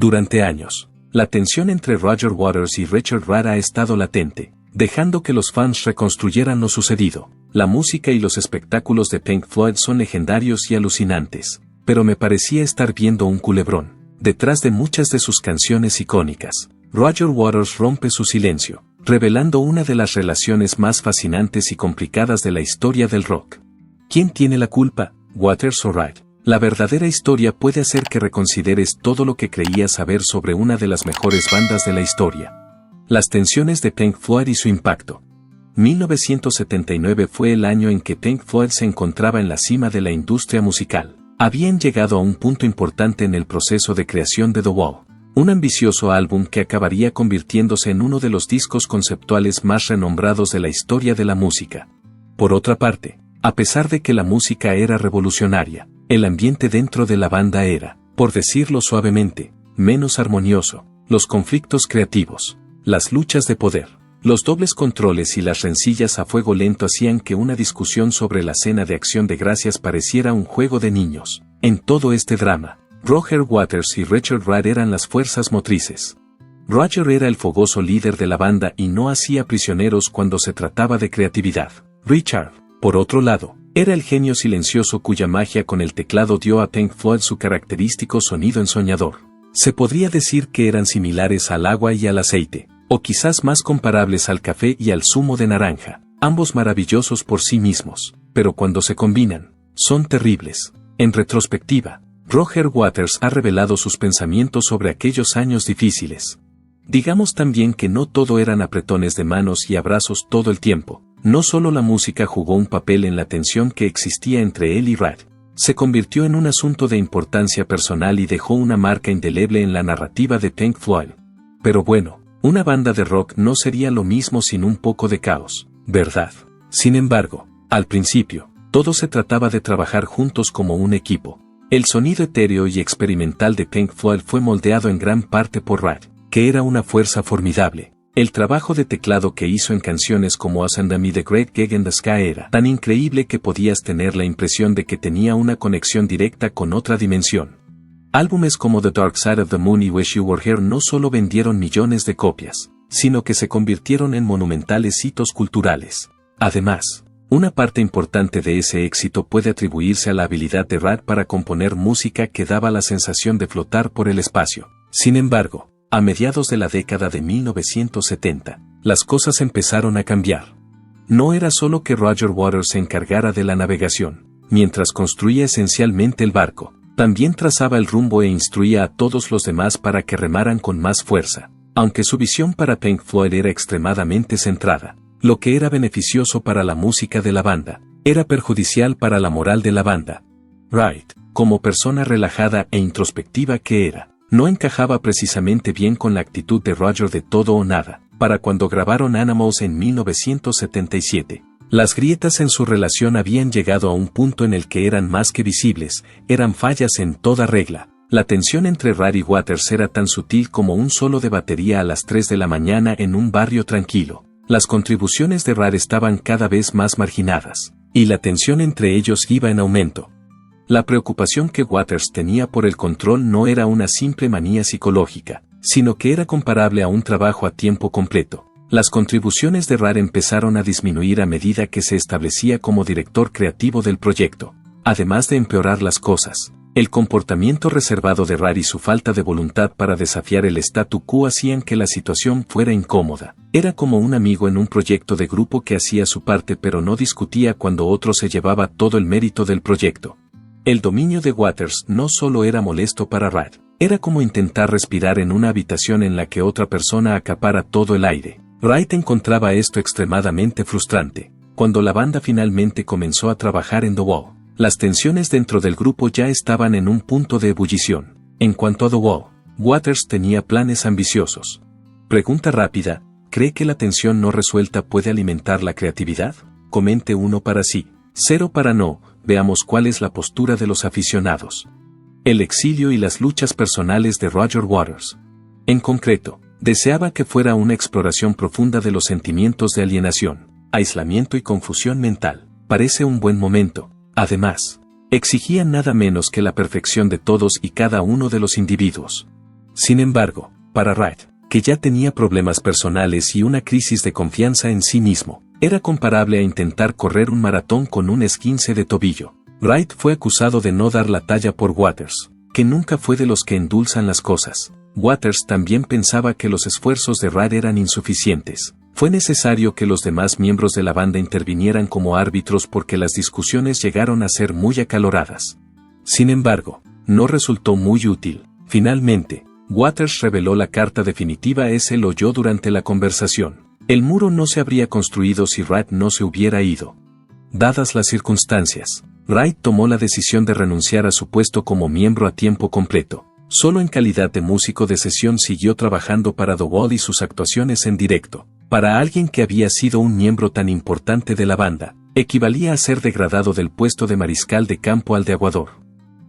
Durante años, la tensión entre Roger Waters y Richard Rudd ha estado latente, dejando que los fans reconstruyeran lo sucedido. La música y los espectáculos de Pink Floyd son legendarios y alucinantes, pero me parecía estar viendo un culebrón. Detrás de muchas de sus canciones icónicas, Roger Waters rompe su silencio, revelando una de las relaciones más fascinantes y complicadas de la historia del rock. ¿Quién tiene la culpa, Waters o Rudd? La verdadera historia puede hacer que reconsideres todo lo que creías saber sobre una de las mejores bandas de la historia. Las tensiones de Pink Floyd y su impacto. 1979 fue el año en que Pink Floyd se encontraba en la cima de la industria musical. Habían llegado a un punto importante en el proceso de creación de The Wall, un ambicioso álbum que acabaría convirtiéndose en uno de los discos conceptuales más renombrados de la historia de la música. Por otra parte, a pesar de que la música era revolucionaria, el ambiente dentro de la banda era, por decirlo suavemente, menos armonioso. Los conflictos creativos, las luchas de poder, los dobles controles y las rencillas a fuego lento hacían que una discusión sobre la cena de Acción de Gracias pareciera un juego de niños. En todo este drama, Roger Waters y Richard Rudd eran las fuerzas motrices. Roger era el fogoso líder de la banda y no hacía prisioneros cuando se trataba de creatividad. Richard, por otro lado, era el genio silencioso cuya magia con el teclado dio a Pink Floyd su característico sonido ensoñador. Se podría decir que eran similares al agua y al aceite, o quizás más comparables al café y al zumo de naranja, ambos maravillosos por sí mismos, pero cuando se combinan, son terribles. En retrospectiva, Roger Waters ha revelado sus pensamientos sobre aquellos años difíciles. Digamos también que no todo eran apretones de manos y abrazos todo el tiempo. No solo la música jugó un papel en la tensión que existía entre él y Rudd, se convirtió en un asunto de importancia personal y dejó una marca indeleble en la narrativa de Pink Floyd. Pero bueno, una banda de rock no sería lo mismo sin un poco de caos, ¿verdad? Sin embargo, al principio, todo se trataba de trabajar juntos como un equipo. El sonido etéreo y experimental de Pink Floyd fue moldeado en gran parte por Rudd, que era una fuerza formidable. El trabajo de teclado que hizo en canciones como As and Me The Great Gig in the Sky era tan increíble que podías tener la impresión de que tenía una conexión directa con otra dimensión. Álbumes como The Dark Side of the Moon y Wish You Were Here no solo vendieron millones de copias, sino que se convirtieron en monumentales hitos culturales. Además, una parte importante de ese éxito puede atribuirse a la habilidad de Rudd para componer música que daba la sensación de flotar por el espacio. Sin embargo, a mediados de la década de 1970, las cosas empezaron a cambiar. No era solo que Roger Waters se encargara de la navegación, mientras construía esencialmente el barco, también trazaba el rumbo e instruía a todos los demás para que remaran con más fuerza. Aunque su visión para Pink Floyd era extremadamente centrada, lo que era beneficioso para la música de la banda, era perjudicial para la moral de la banda. Rudd, como persona relajada e introspectiva que era, no encajaba precisamente bien con la actitud de Roger de todo o nada. Para cuando grabaron Animals en 1977, las grietas en su relación habían llegado a un punto en el que eran más que visibles, eran fallas en toda regla. La tensión entre Rudd y Waters era tan sutil como un solo de batería a las 3 de la mañana en un barrio tranquilo. Las contribuciones de Rudd estaban cada vez más marginadas, y la tensión entre ellos iba en aumento. La preocupación que Waters tenía por el control no era una simple manía psicológica, sino que era comparable a un trabajo a tiempo completo. Las contribuciones de Rudd empezaron a disminuir a medida que se establecía como director creativo del proyecto. Además de empeorar las cosas, el comportamiento reservado de Rudd y su falta de voluntad para desafiar el statu quo hacían que la situación fuera incómoda. Era como un amigo en un proyecto de grupo que hacía su parte pero no discutía cuando otro se llevaba todo el mérito del proyecto. El dominio de Waters no solo era molesto para Rudd, era como intentar respirar en una habitación en la que otra persona acapara todo el aire. Rudd encontraba esto extremadamente frustrante. Cuando la banda finalmente comenzó a trabajar en The Wall, las tensiones dentro del grupo ya estaban en un punto de ebullición. En cuanto a The Wall, Waters tenía planes ambiciosos. Pregunta rápida, ¿cree que la tensión no resuelta puede alimentar la creatividad? Comente 1 para sí, 0 para no. Veamos cuál es la postura de los aficionados. El exilio y las luchas personales de Roger Waters. En concreto, deseaba que fuera una exploración profunda de los sentimientos de alienación, aislamiento y confusión mental. Parece un buen momento. Además, exigía nada menos que la perfección de todos y cada uno de los individuos. Sin embargo, para Wright, que ya tenía problemas personales y una crisis de confianza en sí mismo, era comparable a intentar correr un maratón con un esguince de tobillo. Wright fue acusado de no dar la talla por Waters, que nunca fue de los que endulzan las cosas. Waters también pensaba que los esfuerzos de Wright eran insuficientes. Fue necesario que los demás miembros de la banda intervinieran como árbitros porque las discusiones llegaron a ser muy acaloradas. Sin embargo, no resultó muy útil. Finalmente, Waters reveló la carta definitiva. Él oyó durante la conversación. El muro no se habría construido si Wright no se hubiera ido. Dadas las circunstancias, Wright tomó la decisión de renunciar a su puesto como miembro a tiempo completo. Solo en calidad de músico de sesión siguió trabajando para The Wall y sus actuaciones en directo. Para alguien que había sido un miembro tan importante de la banda, equivalía a ser degradado del puesto de mariscal de campo al de aguador.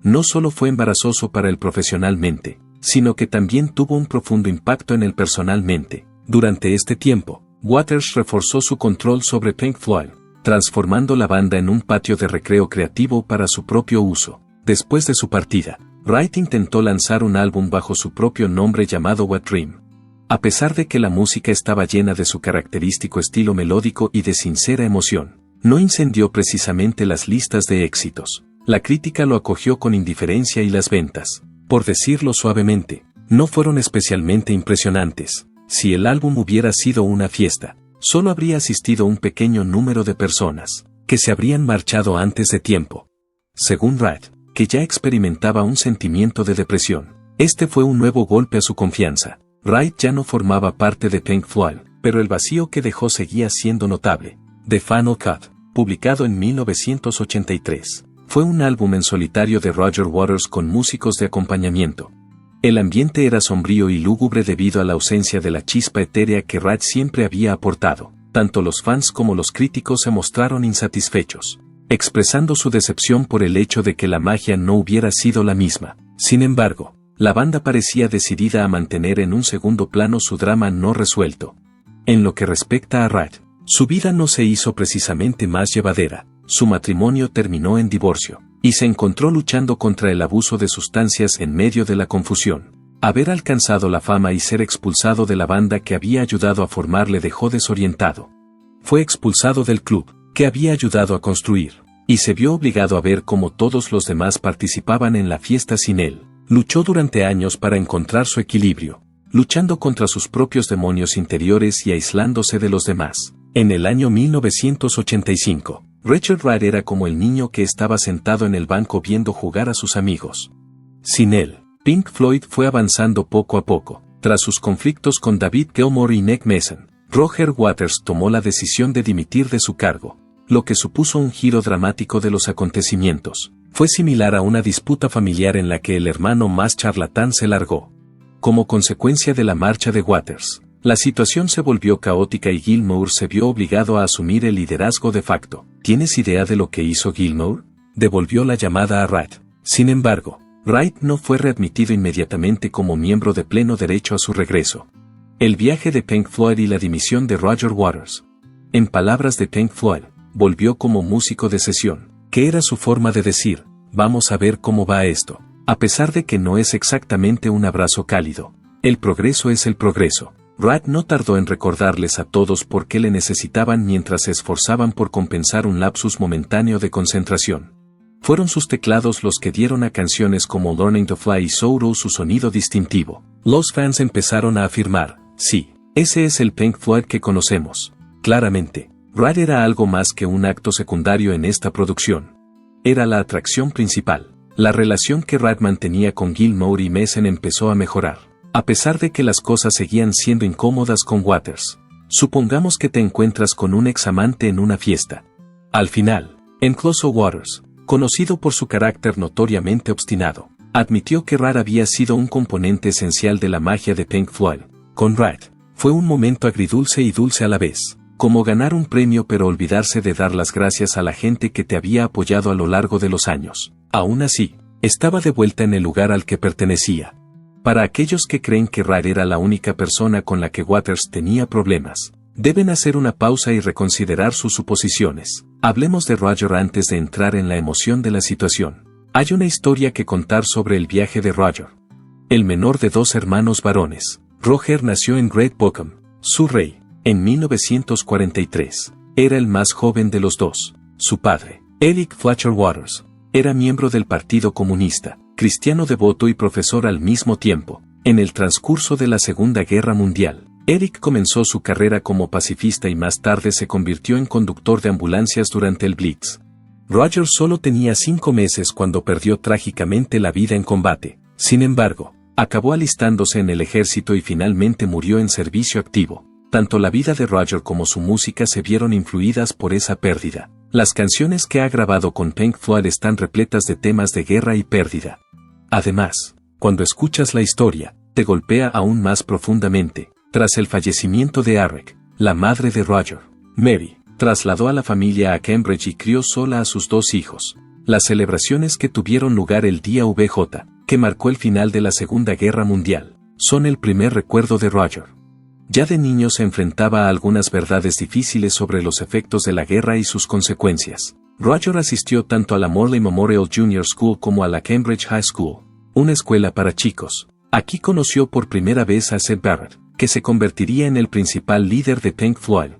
No solo fue embarazoso para él profesionalmente, sino que también tuvo un profundo impacto en él personalmente. Durante este tiempo, Waters reforzó su control sobre Pink Floyd, transformando la banda en un patio de recreo creativo para su propio uso. Después de su partida, Wright intentó lanzar un álbum bajo su propio nombre llamado What Dream. A pesar de que la música estaba llena de su característico estilo melódico y de sincera emoción, no incendió precisamente las listas de éxitos. La crítica lo acogió con indiferencia y las ventas, por decirlo suavemente, no fueron especialmente impresionantes. Si el álbum hubiera sido una fiesta, solo habría asistido un pequeño número de personas, que se habrían marchado antes de tiempo. Según Wright, que ya experimentaba un sentimiento de depresión, este fue un nuevo golpe a su confianza. Wright ya no formaba parte de Pink Floyd, pero el vacío que dejó seguía siendo notable. The Final Cut, publicado en 1983, fue un álbum en solitario de Roger Waters con músicos de acompañamiento. El ambiente era sombrío y lúgubre debido a la ausencia de la chispa etérea que Wright siempre había aportado. Tanto los fans como los críticos se mostraron insatisfechos, expresando su decepción por el hecho de que la magia no hubiera sido la misma. Sin embargo, la banda parecía decidida a mantener en un segundo plano su drama no resuelto. En lo que respecta a Wright, su vida no se hizo precisamente más llevadera. Su matrimonio terminó en divorcio, y se encontró luchando contra el abuso de sustancias en medio de la confusión. Haber alcanzado la fama y ser expulsado de la banda que había ayudado a formar le dejó desorientado. Fue expulsado del club, que había ayudado a construir, y se vio obligado a ver cómo todos los demás participaban en la fiesta sin él. Luchó durante años para encontrar su equilibrio, luchando contra sus propios demonios interiores y aislándose de los demás. En el año 1985, Richard Wright era como el niño que estaba sentado en el banco viendo jugar a sus amigos. Sin él, Pink Floyd fue avanzando poco a poco. Tras sus conflictos con David Gilmour y Nick Mason, Roger Waters tomó la decisión de dimitir de su cargo, lo que supuso un giro dramático de los acontecimientos. Fue similar a una disputa familiar en la que el hermano más charlatán se largó. Como consecuencia de la marcha de Waters, la situación se volvió caótica y Gilmour se vio obligado a asumir el liderazgo de facto. ¿Tienes idea de lo que hizo Gilmour? Devolvió la llamada a Wright. Sin embargo, Wright no fue readmitido inmediatamente como miembro de pleno derecho a su regreso. El viaje de Pink Floyd y la dimisión de Roger Waters. En palabras de Pink Floyd, volvió como músico de sesión, que era su forma de decir, vamos a ver cómo va esto. A pesar de que no es exactamente un abrazo cálido, el progreso es el progreso. Wright no tardó en recordarles a todos por qué le necesitaban mientras se esforzaban por compensar un lapsus momentáneo de concentración. Fueron sus teclados los que dieron a canciones como Learning to Fly y Sorrow su sonido distintivo. Los fans empezaron a afirmar, sí, ese es el Pink Floyd que conocemos. Claramente, Wright era algo más que un acto secundario en esta producción. Era la atracción principal. La relación que Wright mantenía con Gilmour y Mason empezó a mejorar. A pesar de que las cosas seguían siendo incómodas con Waters. Supongamos que te encuentras con un examante en una fiesta. Al final, Enclosed Waters, conocido por su carácter notoriamente obstinado, admitió que Wright había sido un componente esencial de la magia de Pink Floyd. Con Wright, fue un momento agridulce y dulce a la vez, como ganar un premio pero olvidarse de dar las gracias a la gente que te había apoyado a lo largo de los años. Aún así, estaba de vuelta en el lugar al que pertenecía. Para aquellos que creen que Wright era la única persona con la que Waters tenía problemas, deben hacer una pausa y reconsiderar sus suposiciones. Hablemos de Roger antes de entrar en la emoción de la situación. Hay una historia que contar sobre el viaje de Roger. el menor de dos hermanos varones. Roger nació en Great Bookham, Surrey, en 1943. Era el más joven de los dos. Su padre, Eric Fletcher Waters, era miembro del Partido Comunista, cristiano devoto y profesor al mismo tiempo. En el transcurso de la Segunda Guerra Mundial, Eric comenzó su carrera como pacifista y más tarde se convirtió en conductor de ambulancias durante el Blitz. Roger solo tenía 5 meses cuando perdió trágicamente la vida en combate. Sin embargo, acabó alistándose en el ejército y finalmente murió en servicio activo. Tanto la vida de Roger como su música se vieron influidas por esa pérdida. Las canciones que ha grabado con Pink Floyd están repletas de temas de guerra y pérdida. Además, cuando escuchas la historia, te golpea aún más profundamente. Tras el fallecimiento de Arek, la madre de Roger, Mary, trasladó a la familia a Cambridge y crió sola a sus 2 hijos. Las celebraciones que tuvieron lugar el día VJ, que marcó el final de la Segunda Guerra Mundial, son el primer recuerdo de Roger. Ya de niño se enfrentaba a algunas verdades difíciles sobre los efectos de la guerra y sus consecuencias. Roger asistió tanto a la Morley Memorial Junior School como a la Cambridge High School, una escuela para chicos. Aquí conoció por primera vez a Syd Barrett, que se convertiría en el principal líder de Pink Floyd.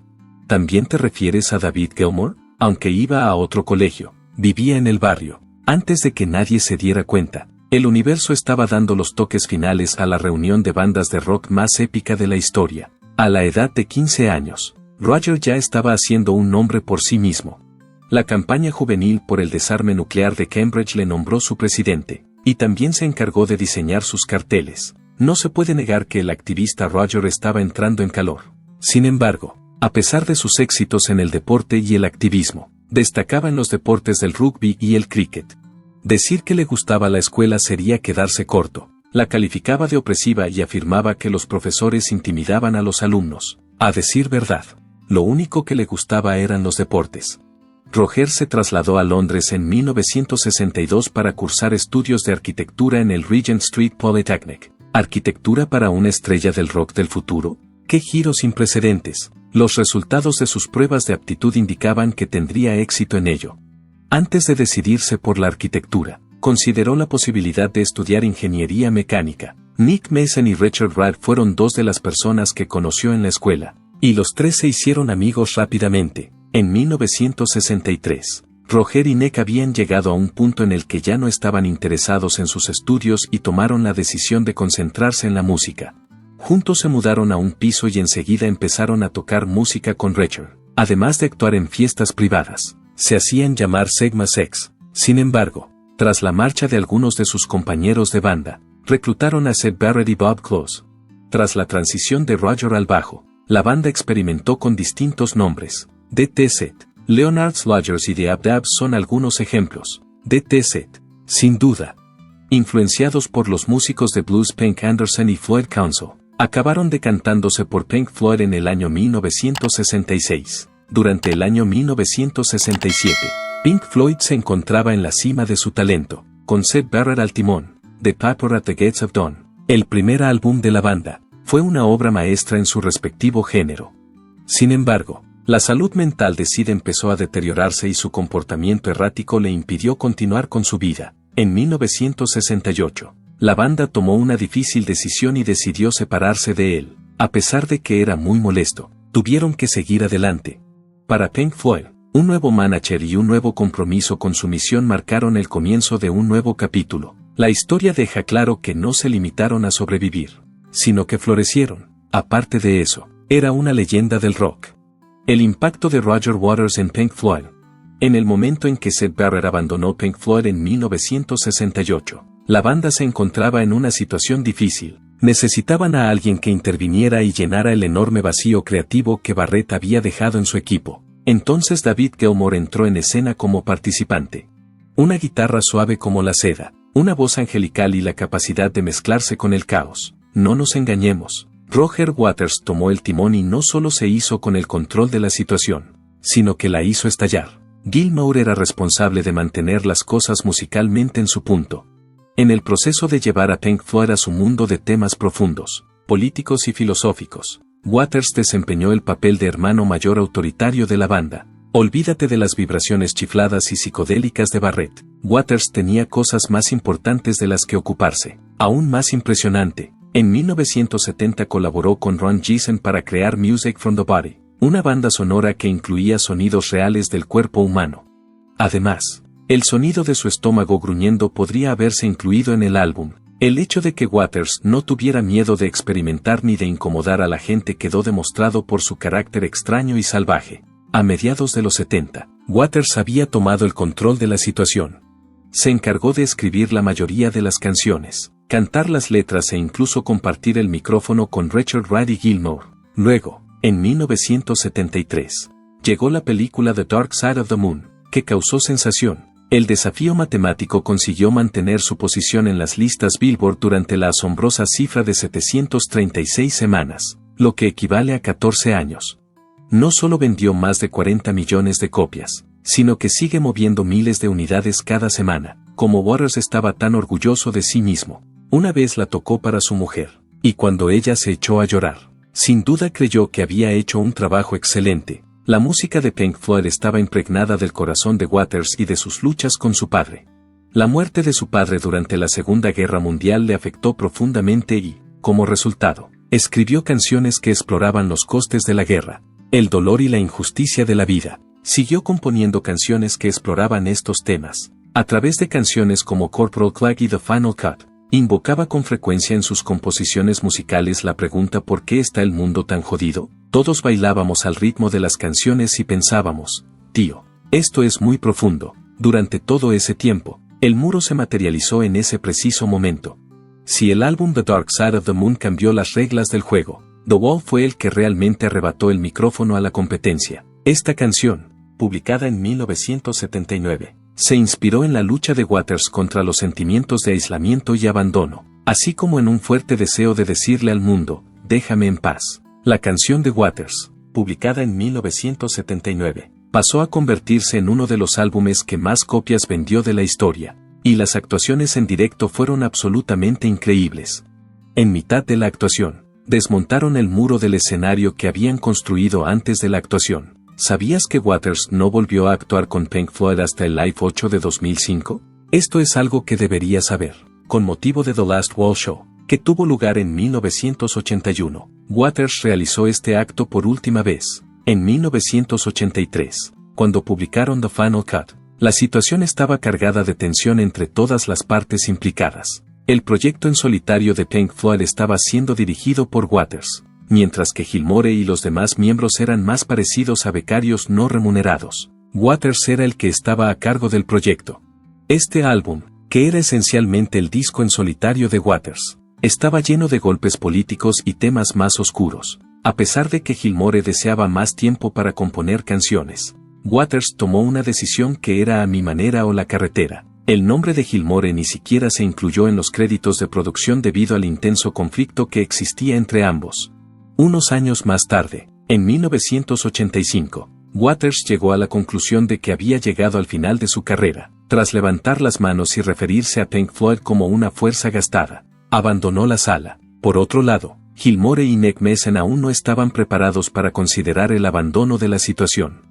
¿También te refieres a David Gilmour? Aunque iba a otro colegio, vivía en el barrio. Antes de que nadie se diera cuenta, el universo estaba dando los toques finales a la reunión de bandas de rock más épica de la historia. A la edad de 15 años, Roger ya estaba haciendo un nombre por sí mismo. La campaña juvenil por el desarme nuclear de Cambridge le nombró su presidente, y también se encargó de diseñar sus carteles. No se puede negar que el activista Roger estaba entrando en calor. Sin embargo, a pesar de sus éxitos en el deporte y el activismo, destacaba en los deportes del rugby y el cricket. Decir que le gustaba la escuela sería quedarse corto. La calificaba de opresiva y afirmaba que los profesores intimidaban a los alumnos. A decir verdad, lo único que le gustaba eran los deportes. Roger se trasladó a Londres en 1962 para cursar estudios de arquitectura en el Regent Street Polytechnic. ¿Arquitectura para una estrella del rock del futuro? ¡Qué giro sin precedentes! Los resultados de sus pruebas de aptitud indicaban que tendría éxito en ello. Antes de decidirse por la arquitectura, consideró la posibilidad de estudiar ingeniería mecánica. Nick Mason y Richard Wright fueron 2 de las personas que conoció en la escuela, y los 3 se hicieron amigos rápidamente. En 1963, Roger y Nick habían llegado a un punto en el que ya no estaban interesados en sus estudios y tomaron la decisión de concentrarse en la música. Juntos se mudaron a un piso y enseguida empezaron a tocar música con Richard, además de actuar en fiestas privadas. Se hacían llamar Sigma Sex. Sin embargo, tras la marcha de algunos de sus compañeros de banda, reclutaron a Syd Barrett y Bob Close. Tras la transición de Roger al bajo, la banda experimentó con distintos nombres. DTZ, Leonard's Lodgers y The Abdabs son algunos ejemplos. DTZ, sin duda, influenciados por los músicos de blues Pink Anderson y Floyd Council, acabaron decantándose por Pink Floyd en el año 1966. Durante el año 1967, Pink Floyd se encontraba en la cima de su talento, con Syd Barrett al timón. The Piper at the Gates of Dawn, el primer álbum de la banda, fue una obra maestra en su respectivo género. Sin embargo, la salud mental de Syd empezó a deteriorarse y su comportamiento errático le impidió continuar con su vida. En 1968, la banda tomó una difícil decisión y decidió separarse de él. A pesar de que era muy molesto, tuvieron que seguir adelante. Para Pink Floyd, un nuevo manager y un nuevo compromiso con su misión marcaron el comienzo de un nuevo capítulo. La historia deja claro que no se limitaron a sobrevivir, sino que florecieron. Aparte de eso, era una leyenda del rock. El impacto de Roger Waters en Pink Floyd. En el momento en que Syd Barrett abandonó Pink Floyd en 1968, la banda se encontraba en una situación difícil. Necesitaban a alguien que interviniera y llenara el enorme vacío creativo que Barrett había dejado en su equipo. Entonces David Gilmour entró en escena como participante. Una guitarra suave como la seda, una voz angelical y la capacidad de mezclarse con el caos. No nos engañemos, Roger Waters tomó el timón y no solo se hizo con el control de la situación, sino que la hizo estallar. Gilmour era responsable de mantener las cosas musicalmente en su punto. En el proceso de llevar a Pink Floyd a su mundo de temas profundos, políticos y filosóficos, Waters desempeñó el papel de hermano mayor autoritario de la banda. Olvídate de las vibraciones chifladas y psicodélicas de Barrett. Waters tenía cosas más importantes de las que ocuparse. Aún más impresionante, en 1970 colaboró con Ron Geesin para crear Music from the Body, una banda sonora que incluía sonidos reales del cuerpo humano. Además, el sonido de su estómago gruñendo podría haberse incluido en el álbum. El hecho de que Waters no tuviera miedo de experimentar ni de incomodar a la gente quedó demostrado por su carácter extraño y salvaje. A mediados de los 70, Waters había tomado el control de la situación. Se encargó de escribir la mayoría de las canciones, cantar las letras e incluso compartir el micrófono con Richard Wright y Gilmour. Luego, en 1973, llegó la película The Dark Side of the Moon, que causó sensación. El desafío matemático consiguió mantener su posición en las listas Billboard durante la asombrosa cifra de 736 semanas, lo que equivale a 14 años. No solo vendió más de 40 millones de copias, sino que sigue moviendo miles de unidades cada semana. Como Waters estaba tan orgulloso de sí mismo, una vez la tocó para su mujer, y cuando ella se echó a llorar, sin duda creyó que había hecho un trabajo excelente. La música de Pink Floyd estaba impregnada del corazón de Waters y de sus luchas con su padre. La muerte de su padre durante la Segunda Guerra Mundial le afectó profundamente y, como resultado, escribió canciones que exploraban los costes de la guerra, el dolor y la injusticia de la vida. Siguió componiendo canciones que exploraban estos temas. A través de canciones como Corporal Clegg y The Final Cut, invocaba con frecuencia en sus composiciones musicales la pregunta ¿por qué está el mundo tan jodido? Todos bailábamos al ritmo de las canciones y pensábamos, tío, esto es muy profundo. Durante todo ese tiempo, el muro se materializó en ese preciso momento. Si el álbum The Dark Side of the Moon cambió las reglas del juego, The Wall fue el que realmente arrebató el micrófono a la competencia. Esta canción, publicada en 1979, se inspiró en la lucha de Waters contra los sentimientos de aislamiento y abandono, así como en un fuerte deseo de decirle al mundo, déjame en paz. La canción de Waters, publicada en 1979, pasó a convertirse en uno de los álbumes que más copias vendió de la historia, y las actuaciones en directo fueron absolutamente increíbles. En mitad de la actuación, desmontaron el muro del escenario que habían construido antes de la actuación. ¿Sabías que Waters no volvió a actuar con Pink Floyd hasta el Live 8 de 2005? Esto es algo que deberías saber. Con motivo de The Last Wall Show, que tuvo lugar en 1981, Waters realizó este acto por última vez. En 1983, cuando publicaron The Final Cut, la situación estaba cargada de tensión entre todas las partes implicadas. El proyecto en solitario de Pink Floyd estaba siendo dirigido por Waters, mientras que Gilmour y los demás miembros eran más parecidos a becarios no remunerados. Waters era el que estaba a cargo del proyecto. Este álbum, que era esencialmente el disco en solitario de Waters, estaba lleno de golpes políticos y temas más oscuros. A pesar de que Gilmour deseaba más tiempo para componer canciones, Waters tomó una decisión que era A mi manera o La carretera. El nombre de Gilmour ni siquiera se incluyó en los créditos de producción debido al intenso conflicto que existía entre ambos. Unos años más tarde, en 1985, Waters llegó a la conclusión de que había llegado al final de su carrera. Tras levantar las manos y referirse a Pink Floyd como una fuerza gastada, abandonó la sala. Por otro lado, Gilmour y Nick Mason aún no estaban preparados para considerar el abandono de la situación.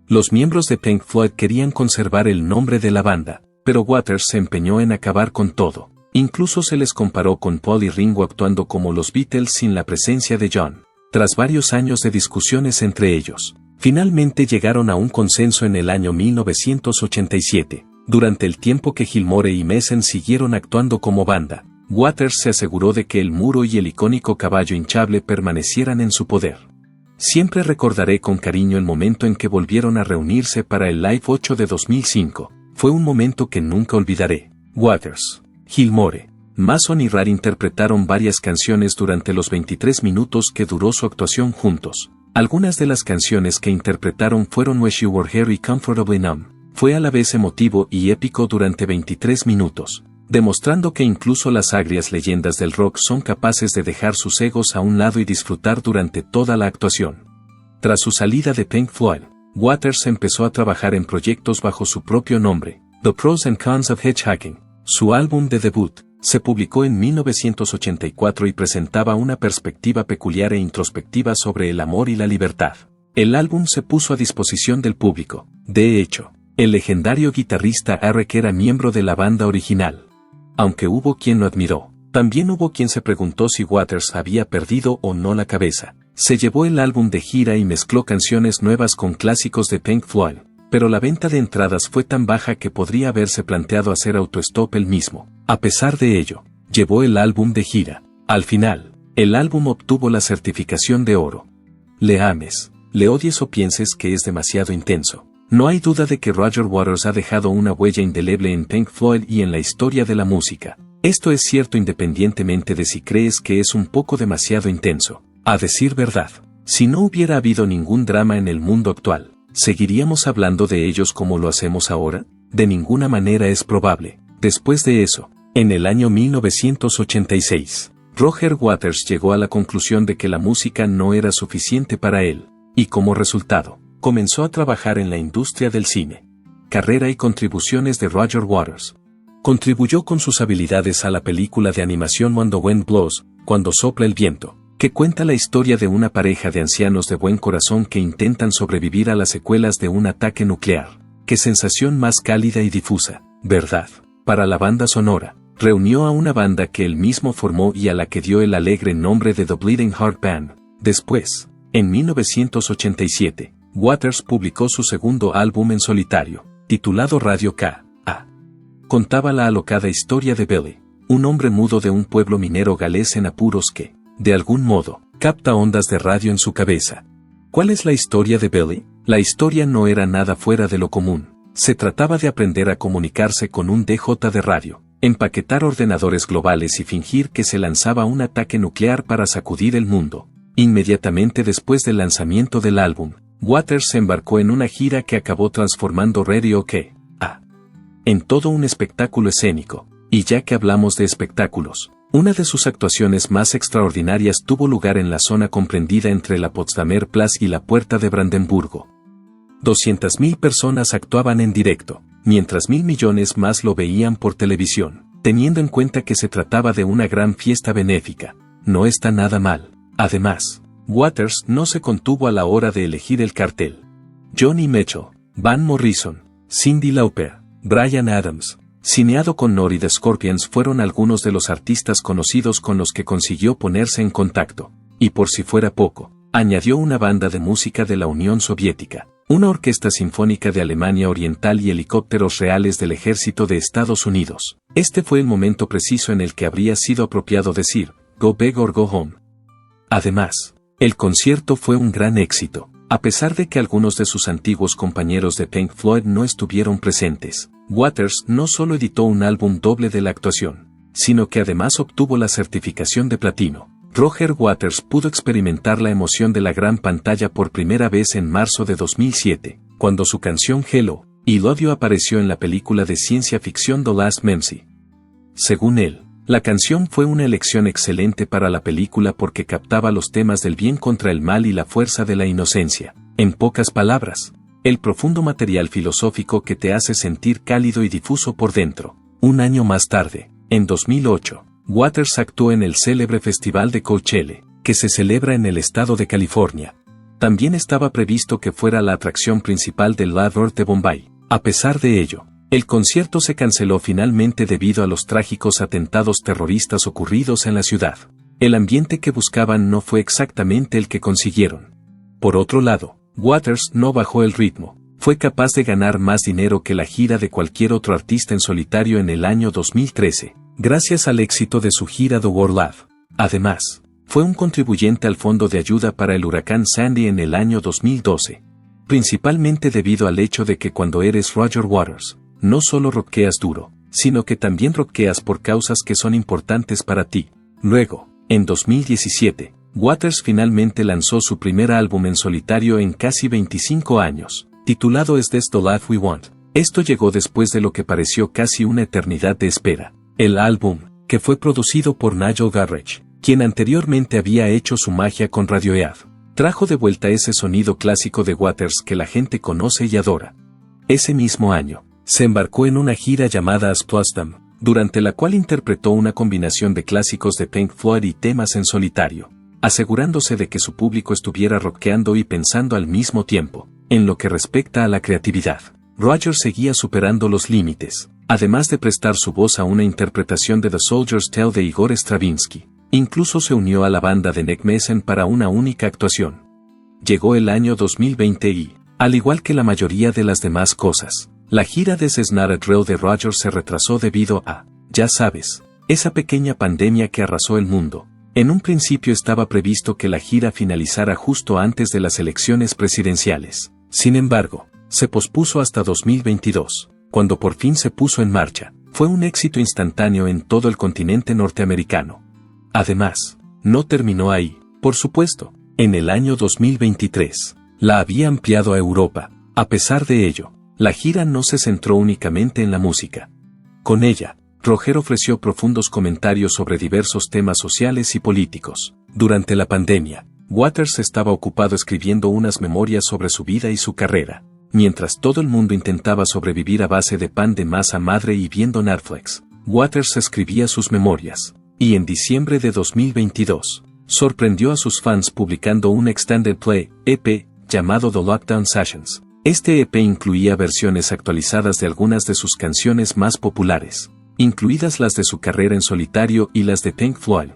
Los miembros de Pink Floyd querían conservar el nombre de la banda, pero Waters se empeñó en acabar con todo. Incluso se les comparó con Paul y Ringo actuando como los Beatles sin la presencia de John. Tras varios años de discusiones entre ellos, finalmente llegaron a un consenso en el año 1987. Durante el tiempo que Gilmour y Mason siguieron actuando como banda, Waters se aseguró de que el muro y el icónico caballo hinchable permanecieran en su poder. Siempre recordaré con cariño el momento en que volvieron a reunirse para el Live 8 de 2005. Fue un momento que nunca olvidaré. Waters, Gilmour, Mason y Rare interpretaron varias canciones durante los 23 minutos que duró su actuación juntos. Algunas de las canciones que interpretaron fueron Wish You Were Here y Comfortably Numb. Fue a la vez emotivo y épico durante 23 minutos, demostrando que incluso las agrias leyendas del rock son capaces de dejar sus egos a un lado y disfrutar durante toda la actuación. Tras su salida de Pink Floyd, Waters empezó a trabajar en proyectos bajo su propio nombre. The Pros and Cons of Hitchhiking, su álbum de debut, se publicó en 1984 y presentaba una perspectiva peculiar e introspectiva sobre el amor y la libertad. El álbum se puso a disposición del público. De hecho, el legendario guitarrista Eric era miembro de la banda original. Aunque hubo quien lo admiró, También hubo quien se preguntó si Waters había perdido o no la cabeza. Se llevó el álbum de gira y mezcló canciones nuevas con clásicos de Pink Floyd, pero la venta de entradas fue tan baja que podría haberse planteado hacer autostop él mismo. A pesar de ello, llevó el álbum de gira. Al final, el álbum obtuvo la certificación de oro. Le ames, le odies o pienses que es demasiado intenso. No hay duda de que Roger Waters ha dejado una huella indeleble en Pink Floyd y en la historia de la música. Esto es cierto independientemente de si crees que es un poco demasiado intenso. A decir verdad, si no hubiera habido ningún drama en el mundo actual, ¿seguiríamos hablando de ellos como lo hacemos ahora? De ninguna manera es probable. Después de eso, en el año 1986, Roger Waters llegó a la conclusión de que la música no era suficiente para él, y como resultado, comenzó a trabajar en la industria del cine. Carrera y contribuciones de Roger Waters. Contribuyó con sus habilidades a la película de animación When the Wind Blows, Cuando sopla el viento, que cuenta la historia de una pareja de ancianos de buen corazón que intentan sobrevivir a las secuelas de un ataque nuclear. Qué sensación más cálida y difusa, ¿verdad? Para la banda sonora, reunió a una banda que él mismo formó y a la que dio el alegre nombre de The Bleeding Heart Band. Después, en 1987, Waters publicó su segundo álbum en solitario, titulado Radio K.A. Contaba la alocada historia de Billy, un hombre mudo de un pueblo minero galés en apuros que, de algún modo, capta ondas de radio en su cabeza. ¿Cuál es la historia de Billy? La historia no era nada fuera de lo común. Se trataba de aprender a comunicarse con un DJ de radio, empaquetar ordenadores globales y fingir que se lanzaba un ataque nuclear para sacudir el mundo. Inmediatamente después del lanzamiento del álbum, Waters se embarcó en una gira que acabó transformando Radio K.A. en todo un espectáculo escénico. Y ya que hablamos de espectáculos, una de sus actuaciones más extraordinarias tuvo lugar en la zona comprendida entre la Potsdamer Platz y la Puerta de Brandenburgo. 200.000 personas actuaban en directo, mientras 1.000 millones más lo veían por televisión. Teniendo en cuenta que se trataba de una gran fiesta benéfica, no está nada mal. Además, Waters no se contuvo a la hora de elegir el cartel. Johnny Mitchell, Van Morrison, Cyndi Lauper, Bryan Adams, Cineado con Nori The Scorpions fueron algunos de los artistas conocidos con los que consiguió ponerse en contacto. Y por si fuera poco, añadió una banda de música de la Unión Soviética, una orquesta sinfónica de Alemania Oriental y helicópteros reales del ejército de Estados Unidos. Este fue el momento preciso en el que habría sido apropiado decir, "Go big or go home". Además, el concierto fue un gran éxito. A pesar de que algunos de sus antiguos compañeros de Pink Floyd no estuvieron presentes, Waters no solo editó un álbum doble de la actuación, sino que además obtuvo la certificación de platino. Roger Waters pudo experimentar la emoción de la gran pantalla por primera vez en marzo de 2007, cuando su canción Hello, y Love You apareció en la película de ciencia ficción The Last Memsy. Según él, la canción fue una elección excelente para la película porque captaba los temas del bien contra el mal y la fuerza de la inocencia. En pocas palabras, el profundo material filosófico que te hace sentir cálido y difuso por dentro. Un año más tarde, en 2008, Waters actuó en el célebre Festival de Coachella, que se celebra en el estado de California. También estaba previsto que fuera la atracción principal del Live Earth de Bombay. A pesar de ello, el concierto se canceló finalmente debido a los trágicos atentados terroristas ocurridos en la ciudad. El ambiente que buscaban no fue exactamente el que consiguieron. Por otro lado, Waters no bajó el ritmo. Fue capaz de ganar más dinero que la gira de cualquier otro artista en solitario en el año 2013, gracias al éxito de su gira The World Live. Además, fue un contribuyente al fondo de ayuda para el huracán Sandy en el año 2012. Principalmente debido al hecho de que cuando eres Roger Waters, no solo rockeas duro, sino que también rockeas por causas que son importantes para ti. Luego, en 2017, Waters finalmente lanzó su primer álbum en solitario en casi 25 años, titulado Is This the Life We Want? Esto llegó después de lo que pareció casi una eternidad de espera. El álbum, que fue producido por Nigel Godrich, quien anteriormente había hecho su magia con Radiohead, trajo de vuelta ese sonido clásico de Waters que la gente conoce y adora. Ese mismo año, se embarcó en una gira llamada As Potsdam, durante la cual interpretó una combinación de clásicos de Pink Floyd y temas en solitario, asegurándose de que su público estuviera rockeando y pensando al mismo tiempo. En lo que respecta a la creatividad, Roger seguía superando los límites. además de prestar su voz a una interpretación de The Soldier's Tale de Igor Stravinsky. Incluso se unió a la banda de Nick Mason para una única actuación. Llegó el año 2020 y, al igual que la mayoría de las demás cosas, la gira de This Is Not a Drill de Rodgers se retrasó debido a, ya sabes, esa pequeña pandemia que arrasó el mundo. En un principio estaba previsto que la gira finalizara justo antes de las elecciones presidenciales. Sin embargo, se pospuso hasta 2022, cuando por fin se puso en marcha. Fue un éxito instantáneo en todo el continente norteamericano. Además, no terminó ahí, por supuesto. En el año 2023, la había ampliado a Europa. A pesar de ello, la gira no se centró únicamente en la música. Con ella, Roger ofreció profundos comentarios sobre diversos temas sociales y políticos. Durante la pandemia, Waters estaba ocupado escribiendo unas memorias sobre su vida y su carrera, mientras todo el mundo intentaba sobrevivir a base de pan de masa madre y viendo Netflix. Waters escribía sus memorias, y en diciembre de 2022, sorprendió a sus fans publicando un Extended Play, EP, llamado The Lockdown Sessions. Este EP incluía versiones actualizadas de algunas de sus canciones más populares, incluidas las de su carrera en solitario y las de Pink Floyd.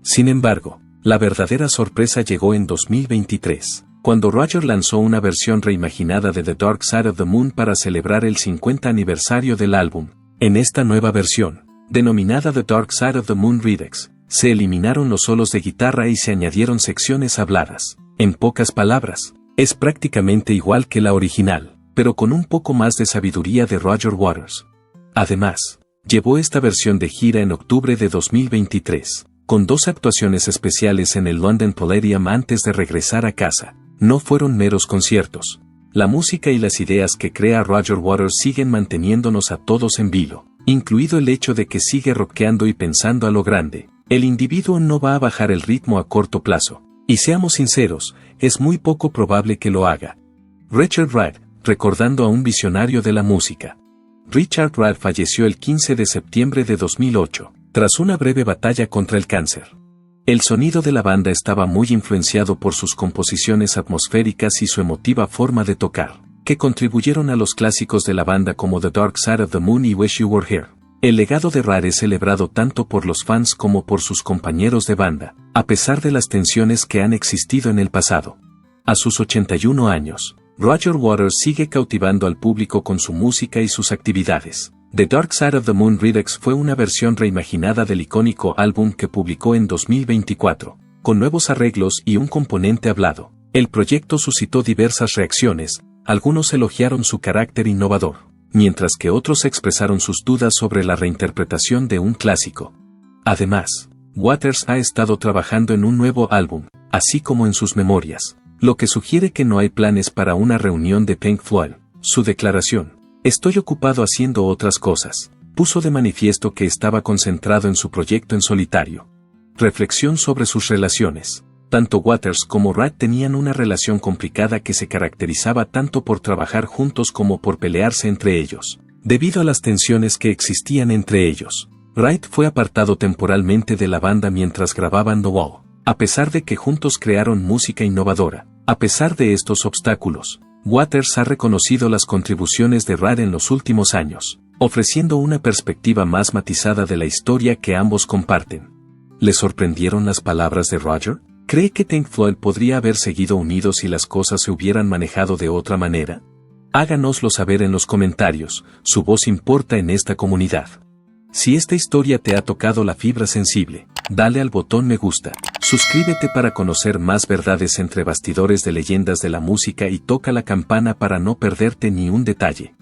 Sin embargo, la verdadera sorpresa llegó en 2023, cuando Roger lanzó una versión reimaginada de The Dark Side of the Moon para celebrar el 50 aniversario del álbum. En esta nueva versión, denominada The Dark Side of the Moon Redux, se eliminaron los solos de guitarra y se añadieron secciones habladas. En pocas palabras, es prácticamente igual que la original, pero con un poco más de sabiduría de Roger Waters. Además, llevó esta versión de gira en octubre de 2023, con 2 actuaciones especiales en el London Palladium antes de regresar a casa. No fueron meros conciertos. La música y las ideas que crea Roger Waters siguen manteniéndonos a todos en vilo, incluido el hecho de que sigue rockeando y pensando a lo grande. El individuo no va a bajar el ritmo a corto plazo, y seamos sinceros, es muy poco probable que lo haga. Richard Wright, recordando a un visionario de la música. Richard Wright falleció el 15 de septiembre de 2008, tras una breve batalla contra el cáncer. El sonido de la banda estaba muy influenciado por sus composiciones atmosféricas y su emotiva forma de tocar, que contribuyeron a los clásicos de la banda como The Dark Side of the Moon y Wish You Were Here. El legado de Wright es celebrado tanto por los fans como por sus compañeros de banda, a pesar de las tensiones que han existido en el pasado. A sus 81 años, Roger Waters sigue cautivando al público con su música y sus actividades. The Dark Side of the Moon Redux fue una versión reimaginada del icónico álbum que publicó en 2024, con nuevos arreglos y un componente hablado. El proyecto suscitó diversas reacciones, algunos elogiaron su carácter innovador, mientras que otros expresaron sus dudas sobre la reinterpretación de un clásico. Además, Waters ha estado trabajando en un nuevo álbum, así como en sus memorias, lo que sugiere que no hay planes para una reunión de Pink Floyd. Su declaración, "Estoy ocupado haciendo otras cosas", puso de manifiesto que estaba concentrado en su proyecto en solitario. Reflexión sobre sus relaciones. Tanto Waters como Wright tenían una relación complicada que se caracterizaba tanto por trabajar juntos como por pelearse entre ellos. Debido a las tensiones que existían entre ellos, Wright fue apartado temporalmente de la banda mientras grababan The Wall. A pesar de que juntos crearon música innovadora, a pesar de estos obstáculos, Waters ha reconocido las contribuciones de Wright en los últimos años, ofreciendo una perspectiva más matizada de la historia que ambos comparten. ¿Le sorprendieron las palabras de Roger? ¿Cree que Pink Floyd podría haber seguido unidos si las cosas se hubieran manejado de otra manera? Háganoslo saber en los comentarios, su voz importa en esta comunidad. Si esta historia te ha tocado la fibra sensible, dale al botón me gusta, suscríbete para conocer más verdades entre bastidores de leyendas de la música y toca la campana para no perderte ni un detalle.